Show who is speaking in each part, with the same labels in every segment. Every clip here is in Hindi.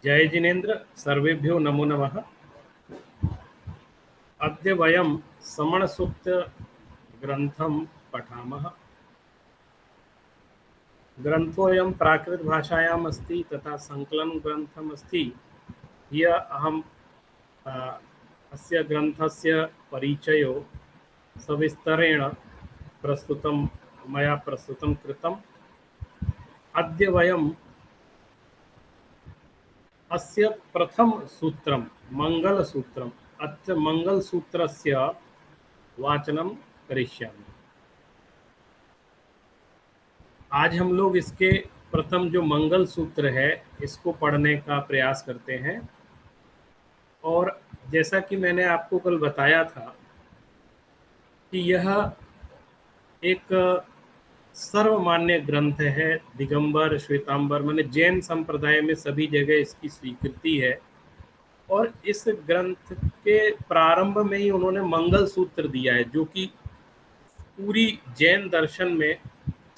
Speaker 1: जय जिनेन्द्र सर्वेभ्यो नमो नमः। अद्य वयं समणसूक्तग्रन्थं पठामः। ग्रन्थोऽयं प्राकृतभाषायाम् अस्ति तथा सङ्कलनग्रन्थम् अस्ति। ह्यः अहम् अस्य ग्रन्थस्य परिचयो सविस्तरेण मया प्रस्तुतं कृतम्। अद्य वयम् अस्य प्रथमसूत्रं मङ्गलसूत्रम् अत्र मङ्गलसूत्रस्य वाचनं करिष्यामि। आज हम लोग इसके प्रथम जो मंगल सूत्र है इसको पढ़ने का प्रयास करते हैं। और जैसा कि मैंने आपको कल बताया था कि यह एक सर्वमान्य ग्रंथ है। दिगंबर श्वेतांबर माने जैन संप्रदाय में सभी जगह इसकी स्वीकृति है। और इस ग्रंथ के प्रारंभ में ही उन्होंने मंगल सूत्र दिया है, जो कि पूरी जैन दर्शन में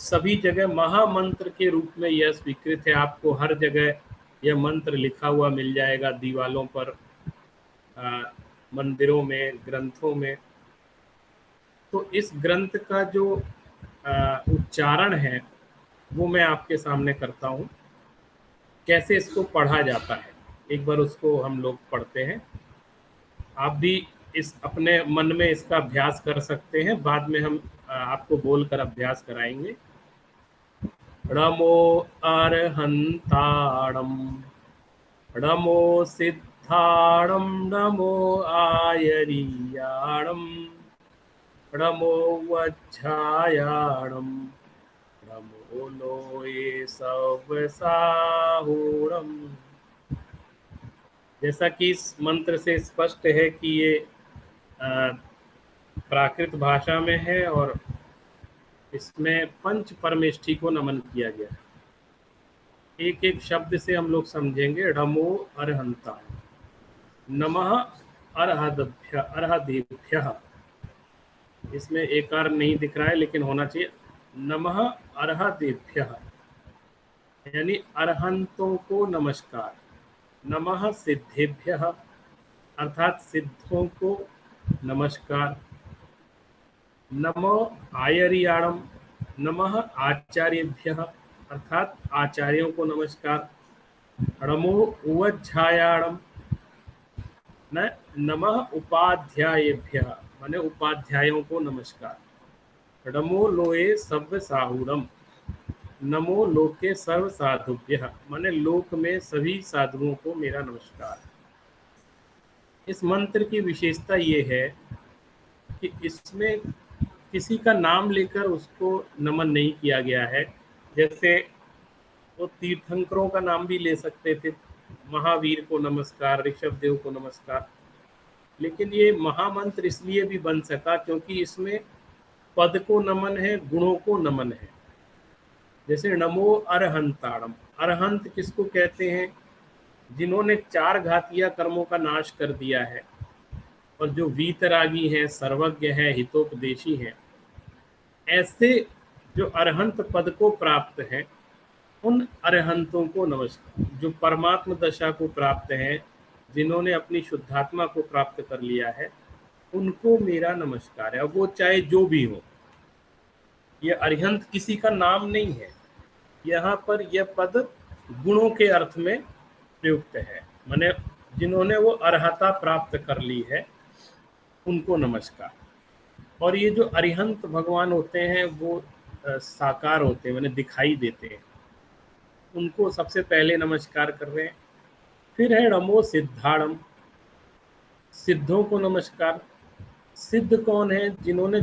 Speaker 1: सभी जगह महामंत्र के रूप में यह स्वीकृत है। आपको हर जगह यह मंत्र लिखा हुआ मिल जाएगा, दीवालों पर, मंदिरों में, ग्रंथों में। तो इस ग्रंथ का जो उच्चारण है वो मैं आपके सामने करता हूँ, कैसे इसको पढ़ा जाता है। एक बार उसको हम लोग पढ़ते हैं। आप भी इस अपने मन में इसका अभ्यास कर सकते हैं, बाद में हम आपको बोलकर अभ्यास कराएंगे। नमो अरहंताणं नमो सिद्धाणं नमो आयरीयाणं नमो वज्झायाणं नमो लोये सवसाहूणम्। जैसा कि इस मंत्र से स्पष्ट है कि ये प्राकृत भाषा में है और इसमें पंच परमेष्ठी को नमन किया गया है। एक एक शब्द से हम लोग समझेंगे। नमो अरहंता, नमः अर्हदेभ्यः, इसमें एकार नहीं दिख रहा है लेकिन होना चाहिए। नमः अर्हदेभ्यः यानी अरहंतों को नमस्कार। नमः सिद्धेभ्यः अर्थात सिद्धों को नमस्कार। नमो आयर्याणम, नमः आचार्येभ्यः अर्थात आचार्यों को नमस्कार। नमो उवज्झायाणम, नमः उपाध्यायेभ्यः माने उपाध्यायों को नमस्कार। नमो लोये सर्व साहूरम, नमो लोके सर्व साधुभ्यः माने लोक में सभी साधुओं को मेरा नमस्कार। इस मंत्र की विशेषता ये है कि इसमें किसी का नाम लेकर उसको नमन नहीं किया गया है। जैसे वो तीर्थंकरों का नाम भी ले सकते थे, महावीर को नमस्कार, ऋषभ देव को नमस्कार। लेकिन ये महामंत्र इसलिए भी बन सका क्योंकि इसमें पद को नमन है, गुणों को नमन है। जैसे नमो अरहंताणम, अरहंत किसको कहते हैं? जिन्होंने 4 घातीय कर्मों का नाश कर दिया है और जो वीतरागी हैं, सर्वज्ञ हैं, हितोपदेशी हैं, ऐसे जो अरहंत पद को प्राप्त हैं उन अरहंतों को नमस्कार। जो परमात्म दशा को प्राप्त हैं, जिन्होंने अपनी शुद्धात्मा को प्राप्त कर लिया है, उनको मेरा नमस्कार है। अब वो चाहे जो भी हो, ये अरहंत किसी का नाम नहीं है। यहाँ पर यह पद गुणों के अर्थ में प्रयुक्त है, माने जिन्होंने वो अर्हता प्राप्त कर ली है उनको नमस्कार। और ये जो अरिहंत भगवान होते हैं वो साकार होते हैं, माने दिखाई देते हैं, उनको सबसे पहले नमस्कार कर रहे हैं। फिर है नमो सिद्धाणम, सिद्धों को नमस्कार। सिद्ध कौन है? जिन्होंने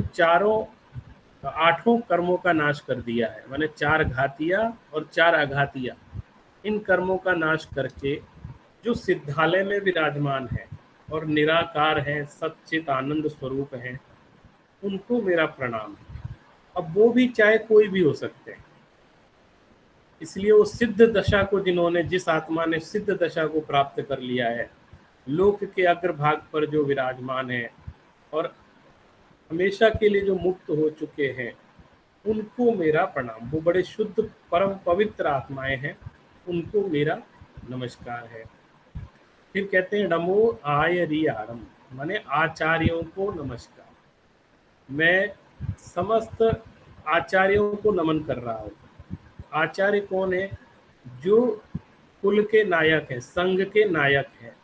Speaker 1: 8 कर्मों का नाश कर दिया है, माने 4 घातिया और 4 अघातिया, इन कर्मों का नाश करके जो सिद्धालय में विराजमान है और निराकार है, सच्चित आनंद स्वरूप है, उनको मेरा प्रणाम है। अब वो भी चाहे कोई भी हो सकते हैं, इसलिए वो सिद्ध दशा को, जिन्होंने, जिस आत्मा ने सिद्ध दशा को प्राप्त कर लिया है, लोक के अग्रभाग पर जो विराजमान है और हमेशा के लिए जो मुक्त हो चुके हैं, उनको मेरा प्रणाम। वो बड़े शुद्ध परम पवित्र आत्माएं हैं, उनको मेरा नमस्कार है। फिर कहते हैं नमो आयरियाणम, माने आचार्यों को नमस्कार। मैं समस्त आचार्यों को नमन कर रहा हूँ। आचार्य कौन है? जो कुल के नायक हैं, संघ के नायक हैं,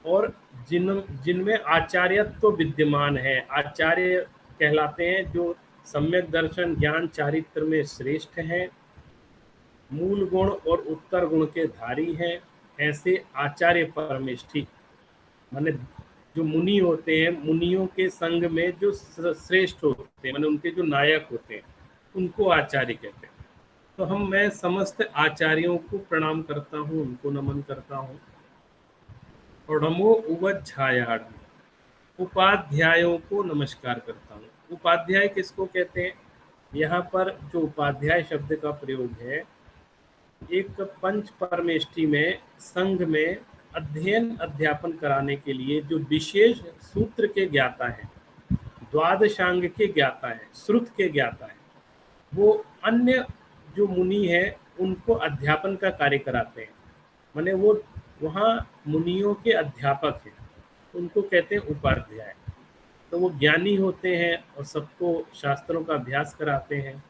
Speaker 1: और जिनमें आचार्यत्व तो विद्यमान है। आचार्य कहलाते हैं जो सम्यक दर्शन ज्ञान चारित्र में श्रेष्ठ हैं, मूल गुण और उत्तर गुण के धारी हैं। ऐसे आचार्य परमेष्ठी माने जो मुनि होते हैं, मुनियों के संग में जो श्रेष्ठ होते हैं, माने उनके जो नायक होते हैं, उनको आचार्य कहते हैं। तो मैं समस्त आचार्यों को प्रणाम करता हूँ, उनको नमन करता हूँ। और नमो उवज्झायाण, उपाध्यायों को नमस्कार करता हूँ। उपाध्याय किसको कहते हैं? यहाँ पर जो उपाध्याय शब्द का प्रयोग है, एक पंच परमेष्ठी में संघ में अध्ययन अध्यापन कराने के लिए जो विशेष सूत्र के ज्ञाता हैं, द्वादशांग के ज्ञाता हैं, श्रुत के ज्ञाता हैं, वो अन्य जो मुनि हैं उनको अध्यापन का कार्य कराते हैं। माने वो वहाँ मुनियों के अध्यापक हैं, उनको कहते हैं उपाध्याय। तो वो ज्ञानी होते हैं और सबको शास्त्रों का अभ्यास कराते हैं,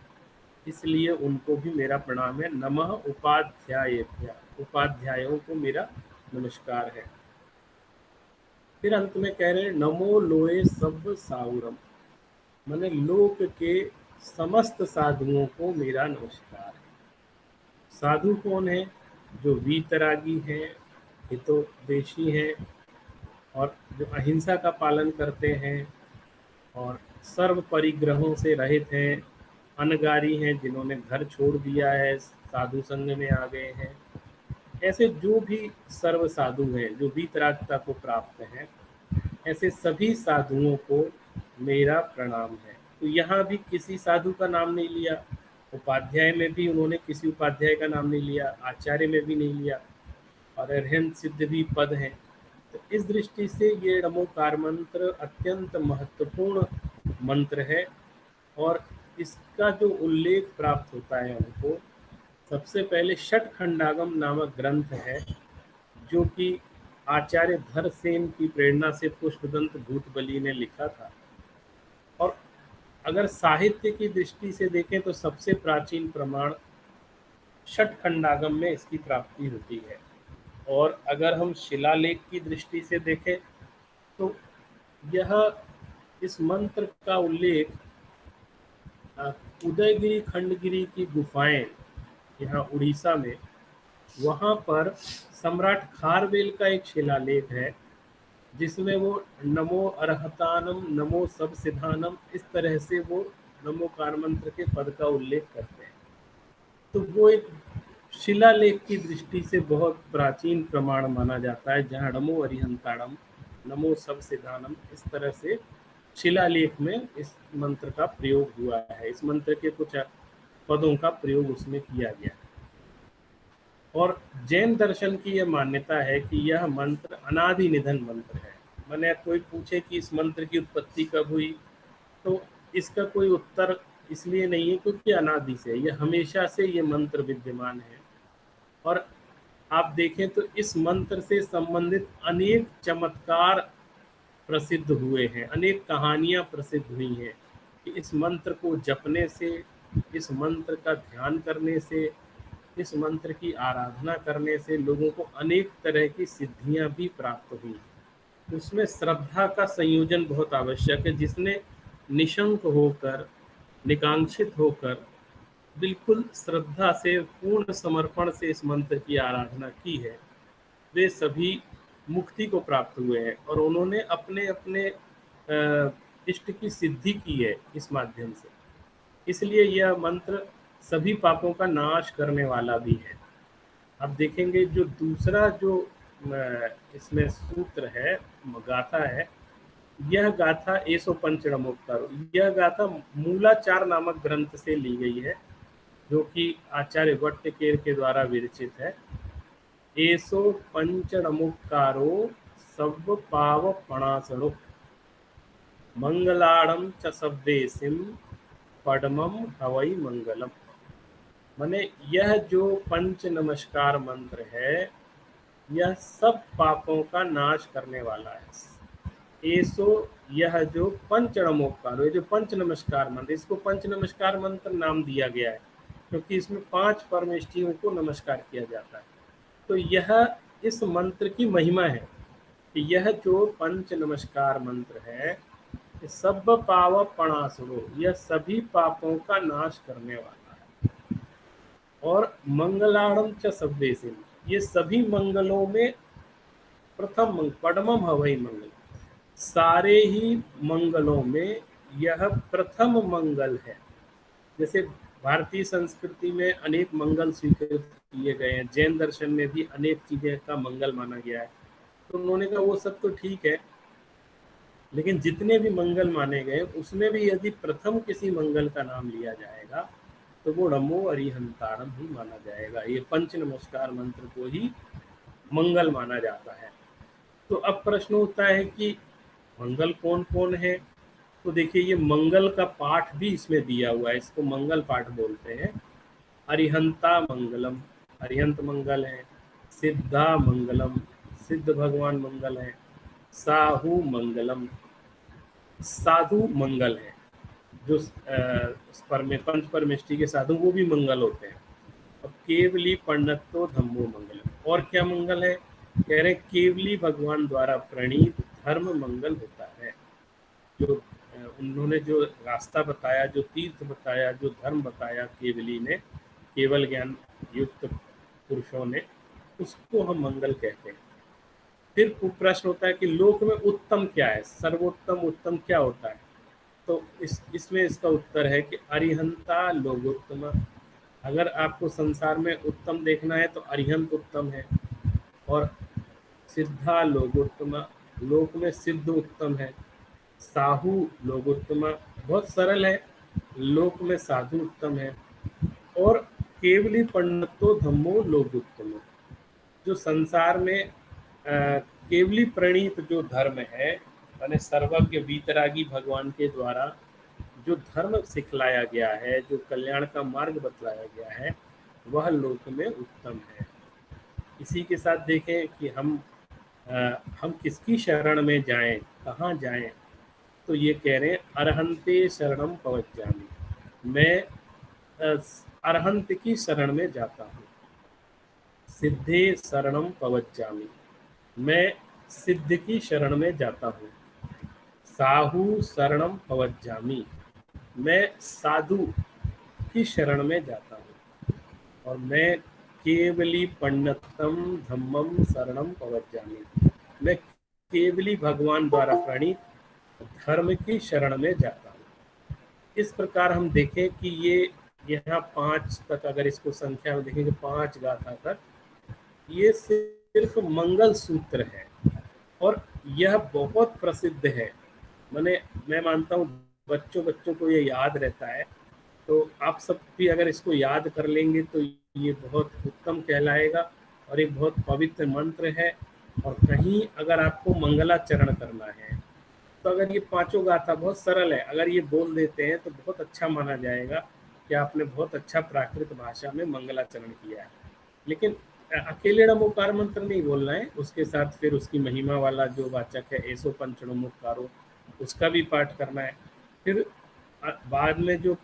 Speaker 1: इसलिए उनको भी मेरा प्रणाम है। नमः उपाध्यायेभ्यः, उपाध्यायों को मेरा नमस्कार है। फिर अंत में कह रहे हैं नमो लोए सब साउरम, माने लोक के समस्त साधुओं को मेरा नमस्कार है। साधु कौन है? जो वीतरागी हैं, हितोपदेशी हैं, और जो अहिंसा का पालन करते हैं, और सर्व परिग्रहों से रहित हैं, अनगारी हैं, जिन्होंने घर छोड़ दिया है, साधु संग में आ गए हैं। ऐसे जो भी सर्व साधु हैं, जो वीतरागता को प्राप्त हैं, ऐसे सभी साधुओं को मेरा प्रणाम है। तो यहाँ भी किसी साधु का नाम नहीं लिया, उपाध्याय में भी उन्होंने किसी उपाध्याय का नाम नहीं लिया, आचार्य में भी नहीं लिया, और अरहंत सिद्ध भी पद हैं। तो इस दृष्टि से ये नमोकार मंत्र अत्यंत महत्वपूर्ण मंत्र है, और इसका जो उल्लेख प्राप्त होता है हमको, सबसे पहले षट खंडागम नामक ग्रंथ है, जो कि आचार्य धरसेन की प्रेरणा से पुष्पदंत भूतबली ने लिखा था। और अगर साहित्य की दृष्टि से देखें तो सबसे प्राचीन प्रमाण षट खंडागम में इसकी प्राप्ति होती है। और अगर हम शिलालेख की दृष्टि से देखें तो यह इस मंत्र का उल्लेख उदयगिरी खंडगिरी की गुफाएं यहाँ उड़ीसा में, वहाँ पर सम्राट खारवेल का एक शिलालेख है, जिसमें वो नमो अरहतानम नमो सब सिद्धानम, इस तरह से वो नमोकार मंत्र के पद का उल्लेख करते हैं। तो वो एक शिलालेख की दृष्टि से बहुत प्राचीन प्रमाण माना जाता है, जहाँ नमो अरिहंताणम नमो सब सिद्धानम इस तरह से शिलालेख में इस मंत्र का प्रयोग हुआ है। इस मंत्र के कुछ पदों का प्रयोग उसमें किया गया है। और जैन दर्शन की यह मान्यता है कि यह मंत्र अनादि निधन मंत्र है। मैंने कोई पूछे कि इस मंत्र की उत्पत्ति कब हुई, तो इसका कोई उत्तर इसलिए नहीं है क्योंकि अनादि से, यह हमेशा से ये मंत्र विद्यमान है। और आप देखें तो इस मंत्र से संबंधित अनेक चमत्कार प्रसिद्ध हुए हैं, अनेक कहानियां प्रसिद्ध हुई हैं कि इस मंत्र को जपने से, इस मंत्र का ध्यान करने से, इस मंत्र की आराधना करने से लोगों को अनेक तरह की सिद्धियां भी प्राप्त हुई। उसमें श्रद्धा का संयोजन बहुत आवश्यक है। जिसने निशंक होकर, निकांक्षित होकर, बिल्कुल श्रद्धा से, पूर्ण समर्पण से इस मंत्र की आराधना की है, वे सभी मुक्ति को प्राप्त हुए हैं, और उन्होंने अपने अपने इष्ट की सिद्धि की है इस माध्यम से। इसलिए यह मंत्र सभी पापों का नाश करने वाला भी है। अब देखेंगे जो दूसरा जो इसमें सूत्र है, गाथा है, यह गाथा एसो पंचनमोक्तारो, यह गाथा मूलाचार नामक ग्रंथ से ली गई है, जो कि आचार्य भट्टकेर के द्वारा विरचित है। एसो पंचनमुक्तारो सब पाव पणासणो मंगलाड़म च सब्देशिम पडमम हवई मंगलम। माने यह जो पंच नमस्कार मंत्र है, यह सब पापों का नाश करने वाला है। ऐसो यह जो पंच नमोकार, ये जो पंच नमस्कार मंत्र, इसको पंच नमस्कार मंत्र नाम दिया गया है क्योंकि इसमें 5 परमेष्टियों को नमस्कार किया जाता है। तो यह इस मंत्र की महिमा है कि यह जो पंच नमस्कार मंत्र है, ये सब पाव पणासुरो, यह सभी पापों का नाश करने वाला है। और मंगलाणम च सब्देसिन, ये सभी मंगलों में प्रथम मंगल, पडमम हवई मंगल, सारे ही मंगलों में यह प्रथम मंगल है। जैसे भारतीय संस्कृति में अनेक मंगल स्वीकृत किए गए हैं, जैन दर्शन में भी अनेक चीजें का मंगल माना गया है, तो उन्होंने कहा वो सब तो ठीक है, लेकिन जितने भी मंगल माने गए उसमें भी यदि प्रथम किसी मंगल का नाम लिया जाएगा तो वो नमो अरिहंतारम ही माना जाएगा। ये पंच नमस्कार मंत्र को ही मंगल माना जाता है। तो अब प्रश्न उठता है कि मंगल कौन कौन है। तो देखिए, ये मंगल का पाठ भी इसमें दिया हुआ है, इसको मंगल पाठ बोलते हैं। अरिहंता मंगलम, अरिहंत मंगल है। सिद्धा मंगलम, सिद्ध भगवान मंगल है। साहु मंगलम, साधु मंगल है। जो पंच परमेष्टि के साधु वो भी मंगल होते हैं। अब केवली पंडितो धम्मो मंगलम, और क्या मंगल है, कह रहे केवली भगवान द्वारा प्रणीत धर्म मंगल होता है। जो उन्होंने जो रास्ता बताया, जो तीर्थ बताया, जो धर्म बताया केवली ने, केवल ज्ञान युक्त पुरुषों ने, उसको हम मंगल कहते हैं। फिर प्रश्न होता है कि लोक में उत्तम क्या है, सर्वोत्तम उत्तम क्या होता है। तो इसमें इसका उत्तर है कि अरिहंता लोकोत्तम। अगर आपको संसार में उत्तम देखना है तो अरिहंत उत्तम है। और सिद्धा लोकोत्तम, लोक में सिद्ध उत्तम है। साहु लोकोत्तम, बहुत सरल है, लोक में साधु उत्तम है। और केवली पंडितो धम्मो लोकोत्तम, जो संसार में केवली प्रणीत जो धर्म है, माने सर्वज्ञ वीतरागी भगवान के द्वारा जो धर्म सिखलाया गया है, जो कल्याण का मार्ग बतलाया गया है, वह लोक में उत्तम है। इसी के साथ देखें कि हम किसकी शरण में जाएं, कहाँ जाएं। तो ये कह रहे हैं अरहंते शरणम पवज्जामि, मैं अरहंत की शरण में जाता हूँ। सिद्धे शरणम पवज्जामि, मैं सिद्ध की शरण में जाता हूँ। साहु शरणम पवज्जामि, मैं साधु की शरण में जाता हूँ। और मैं केवली पंडितम धम्मम शरणम पवज्जामि, मैं केवली भगवान द्वारा प्रणीत धर्म की शरण में जाता हूँ। इस प्रकार हम देखें कि ये यहाँ 5 तक, अगर इसको संख्या में देखेंगे 5 गाथा तक, ये सिर्फ मंगल सूत्र है और यह बहुत प्रसिद्ध है। मैं मानता हूँ बच्चों को ये याद रहता है, तो आप सब भी अगर इसको याद कर लेंगे तो ये बहुत उत्तम कहलाएगा और एक बहुत पवित्र मंत्र है। और कहीं अगर आपको मंगलाचरण करना है तो अगर ये 5 गाथा बहुत सरल है, अगर ये बोल देते हैं तो बहुत अच्छा माना जाएगा कि आपने बहुत अच्छा प्राकृत भाषा में मंगलाचरण किया है। लेकिन अकेले नमोकार मंत्र नहीं बोलना है, उसके साथ फिर उसकी महिमा वाला जो वाचक है ऐसो पंच नमोकारो, उसका भी पाठ करना है। फिर बाद में जो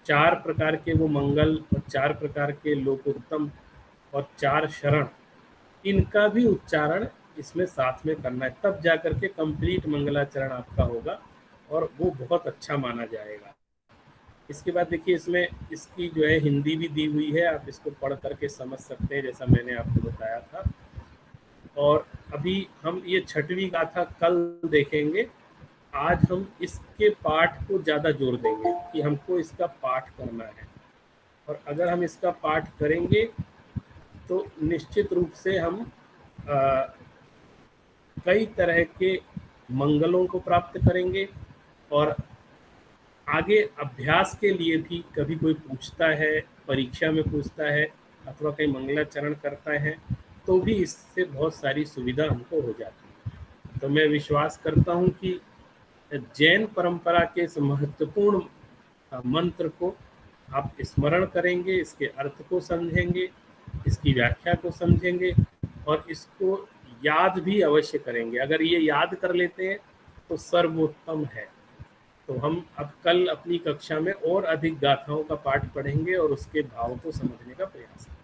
Speaker 1: 4 प्रकार के वो मंगल और 4 प्रकार के लोकोत्तम और 4 शरण, इनका भी उच्चारण इसमें साथ में करना है, तब जाकर के कंप्लीट मंगलाचरण आपका होगा और वो बहुत अच्छा माना जाएगा। इसके बाद देखिए, इसमें इसकी जो है हिंदी भी दी हुई है, आप इसको पढ़ करके समझ सकते हैं जैसा मैंने आपको बताया था। और अभी हम ये 6वीं गाथा कल देखेंगे। आज हम इसके पाठ को ज़्यादा जोर देंगे कि हमको इसका पाठ करना है, और अगर हम इसका पाठ करेंगे तो निश्चित रूप से हम कई तरह के मंगलों को प्राप्त करेंगे। और आगे अभ्यास के लिए भी कभी कोई पूछता है, परीक्षा में पूछता है अथवा कहीं मंगलाचरण करता है, तो भी इससे बहुत सारी सुविधा हमको हो जाती है। तो मैं विश्वास करता हूँ कि जैन परंपरा के इस महत्वपूर्ण मंत्र को आप स्मरण करेंगे, इसके अर्थ को समझेंगे, इसकी व्याख्या को समझेंगे और इसको याद भी अवश्य करेंगे। अगर ये याद कर लेते हैं तो सर्वोत्तम है। तो हम अब कल अपनी कक्षा में और अधिक गाथाओं का पाठ पढ़ेंगे और उसके भाव को समझने का प्रयास करेंगे।